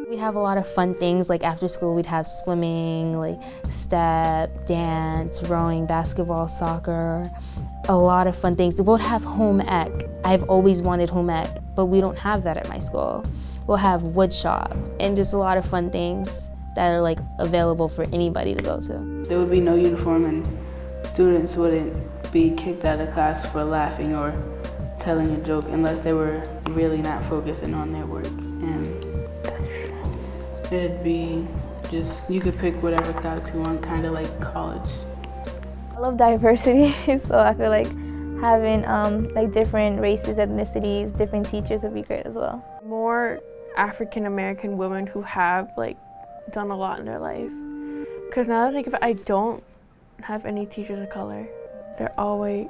We'd have a lot of fun things, like after school we'd have swimming, like step, dance, rowing, basketball, soccer, a lot of fun things. We'll have home ec. I've always wanted home ec, but we don't have that at my school. We'll have wood shop and just a lot of fun things that are like available for anybody to go to. There would be no uniform and students wouldn't be kicked out of class for laughing or telling a joke unless they were really not focusing on their work. And it'd be just, you could pick whatever class you want, kind of like college. I love diversity, so I feel like having like different races, ethnicities, different teachers would be great as well. More African American women who have like done a lot in their life. Because now that I think of it, I don't have any teachers of color. They're all white.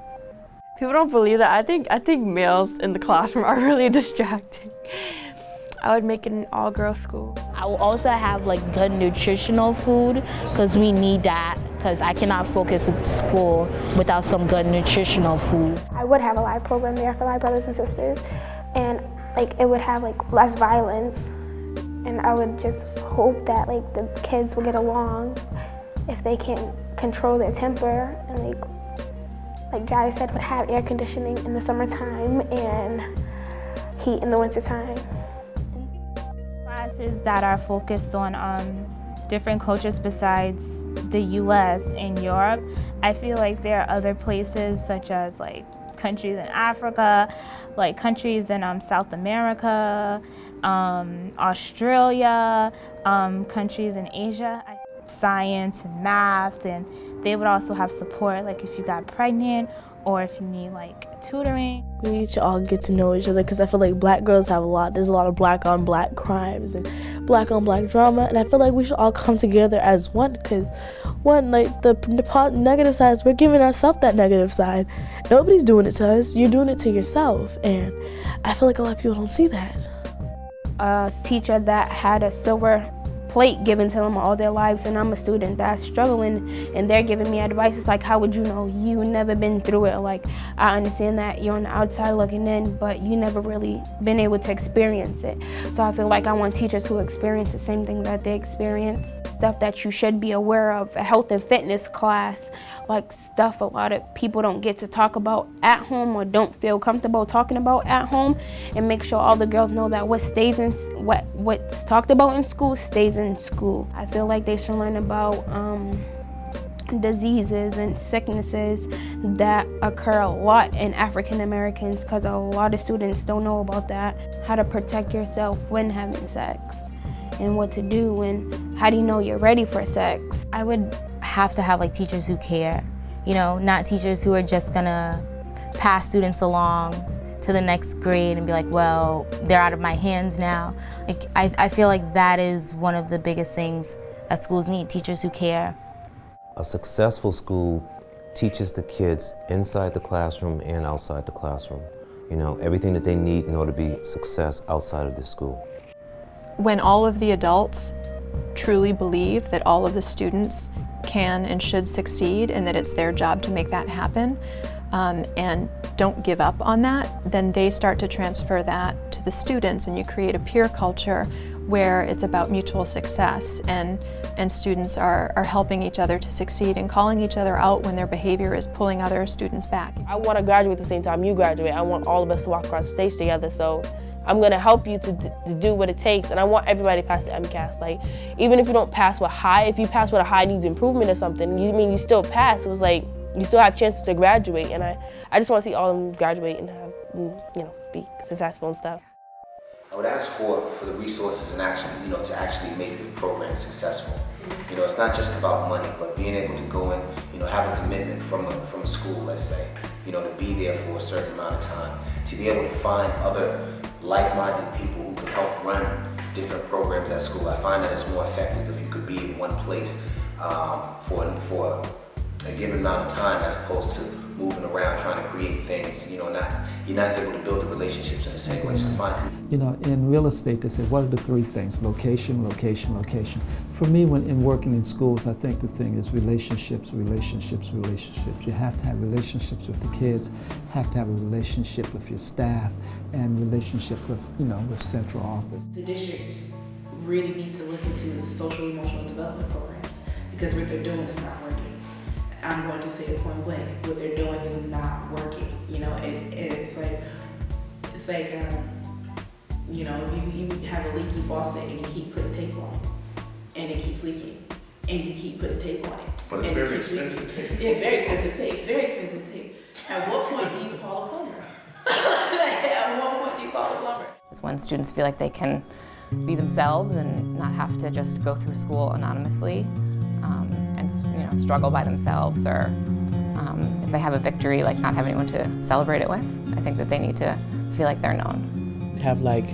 People don't believe that. I think males in the classroom are really distracting. I would make it an all-girls school. I will also have like good nutritional food because we need that, because I cannot focus with school without some good nutritional food. I would have a live program there for my brothers and sisters, and like it would have like less violence, and I would just hope that like the kids will get along if they can control their temper, and like Jai said, would have air conditioning in the summertime and heat in the wintertime. Classes that are focused on different cultures besides the US and Europe. I feel like there are other places such as like countries in Africa, like countries in South America, Australia, countries in Asia. Science and math, and they would also have support like if you got pregnant or if you need like tutoring. We need to all get to know each other because I feel like black girls have there's a lot of black on black crimes and black on black drama, and I feel like we should all come together as one, because one, like the negative side is we're giving ourselves that negative side. Nobody's doing it to us, you're doing it to yourself, and I feel like a lot of people don't see that. A teacher that had a silver plate given to them all their lives, and I'm a student that's struggling and they're giving me advice. It's like, how would you know? You never been through it. Like, I understand that you're on the outside looking in, but you never really been able to experience it. So I feel like I want teachers who experience the same thing that they experience. Stuff that you should be aware of, a health and fitness class, like stuff a lot of people don't get to talk about at home or don't feel comfortable talking about at home, and make sure all the girls know that what's talked about in school stays in school. I feel like they should learn about diseases and sicknesses that occur a lot in African Americans, because a lot of students don't know about that. How to protect yourself when having sex, and what to do, and how do you know you're ready for sex. I would have to have like teachers who care, you know, not teachers who are just gonna pass students along to the next grade and be like, well, they're out of my hands now. Like, I feel like that is one of the biggest things that schools need, teachers who care. A successful school teaches the kids inside the classroom and outside the classroom, you know, everything that they need in order to be success outside of the school. When all of the adults truly believe that all of the students can and should succeed and that it's their job to make that happen, and don't give up on that, then they start to transfer that to the students, and you create a peer culture where it's about mutual success, and students are helping each other to succeed and calling each other out when their behavior is pulling other students back. I want to graduate at the same time you graduate. I want all of us to walk across the stage together, so I'm going to help you to do what it takes, and I want everybody to pass the MCAS. Like, even if you don't pass with high, if you pass with a high needs improvement or something, you still pass. It was like, you still have chances to graduate, and I just want to see all of them graduate and have, you know, be successful and stuff. I would ask for the resources and action, you know, to actually make the program successful. You know, it's not just about money, but being able to go in, you know, have a commitment from a school, let's say, you know, to be there for a certain amount of time, to be able to find other like-minded people who can help run different programs at school. I find that it's more effective if you could be in one place for a given amount of time, as opposed to moving around trying to create things. You know, you're not able to build the relationships in the same way. So you know, in real estate, they say, what are the three things? Location, location, location. For me, when in working in schools, I think the thing is relationships, relationships, relationships. You have to have relationships with the kids, have to have a relationship with your staff, and relationship with, you know, with central office. The district really needs to look into social emotional development programs, because what they're doing is not working. I'm going to say it point blank, what they're doing is not working. You know, it's like you know, if you have a leaky faucet and you keep putting tape on it, and it keeps leaking, and you keep putting tape on it. But it's very expensive tape. It's very expensive tape, very expensive tape. At what point do you call a plumber? At what point do you call a plumber? It's when students feel like they can be themselves and not have to just go through school anonymously and you know, struggle by themselves, or if they have a victory, like not have anyone to celebrate it with. I think that they need to feel like they're known. Have like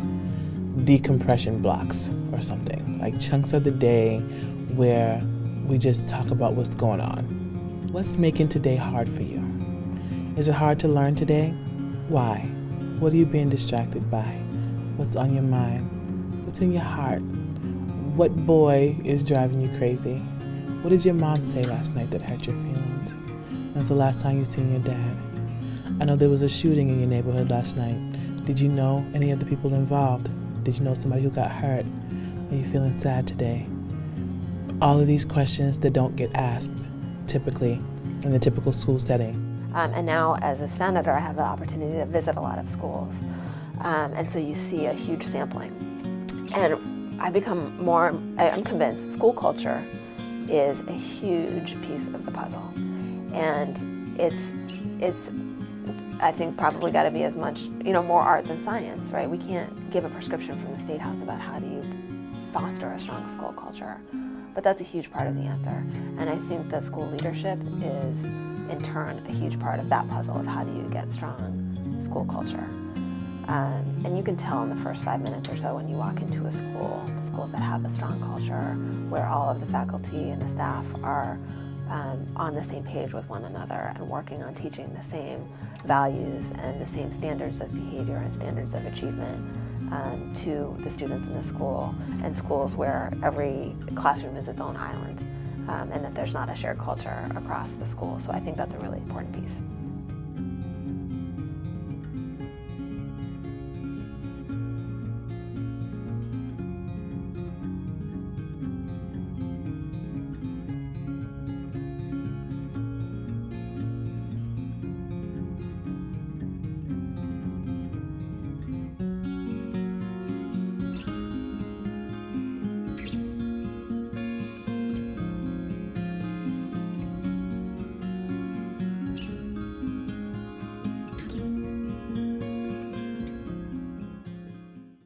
decompression blocks or something, like chunks of the day where we just talk about what's going on. What's making today hard for you? Is it hard to learn today? Why? What are you being distracted by? What's on your mind? What's in your heart? What boy is driving you crazy? What did your mom say last night that hurt your feelings? When's the last time you seen your dad? I know there was a shooting in your neighborhood last night. Did you know any of the people involved? Did you know somebody who got hurt? Are you feeling sad today? All of these questions that don't get asked typically in the typical school setting. And now as a senator, I have the opportunity to visit a lot of schools. And so you see a huge sampling. And I become I'm convinced school culture is a huge piece of the puzzle. And it's I think probably got to be as much, you know, more art than science, right? We can't give a prescription from the State House about how do you foster a strong school culture. But that's a huge part of the answer. And I think that school leadership is, in turn, a huge part of that puzzle of how do you get strong school culture. And you can tell in the first 5 minutes or so when you walk into a school, the schools that have a strong culture, where all of the faculty and the staff are on the same page with one another and working on teaching the same values and the same standards of behavior and standards of achievement to the students in the school, and schools where every classroom is its own island, and that there's not a shared culture across the school. So I think that's a really important piece.